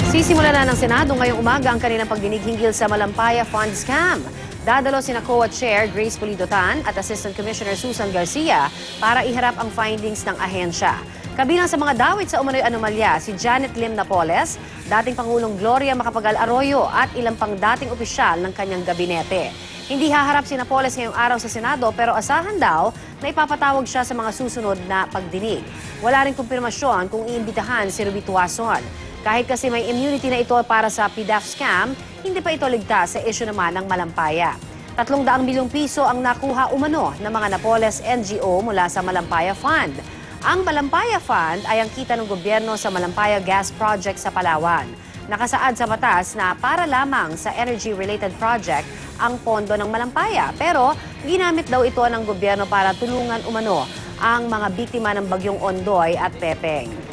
Sisimula na ng Senado ngayong umaga ang kanilang pagdinig hinggil sa Malampaya Fund Scam. Dadalo sina COA Chair Grace Pulidotan at Assistant Commissioner Susan Garcia para iharap ang findings ng ahensya. Kabilang sa mga dawit sa umano'y anomalya si Janet Lim Napoles, dating Pangulong Gloria Macapagal Arroyo at ilang pang dating opisyal ng kanyang gabinete. Hindi haharap si Napoles ngayong araw sa Senado pero asahan daw na ipapatawag siya sa mga susunod na pagdinig. Wala ring kumpirmasyon kung iimbitahan si Ruby Tuason. Kahit kasi may immunity na ito para sa PDAF scam, hindi pa ito ligtas sa issue naman ng Malampaya. 300 milyong piso ang nakuha umano ng mga Napoles NGO mula sa Malampaya Fund. Ang Malampaya Fund ay ang kita ng gobyerno sa Malampaya Gas Project sa Palawan. Nakasaad sa batas na para lamang sa energy-related project ang pondo ng Malampaya. Pero ginamit daw ito ng gobyerno para tulungan umano ang mga biktima ng bagyong Ondoy at Pepeng.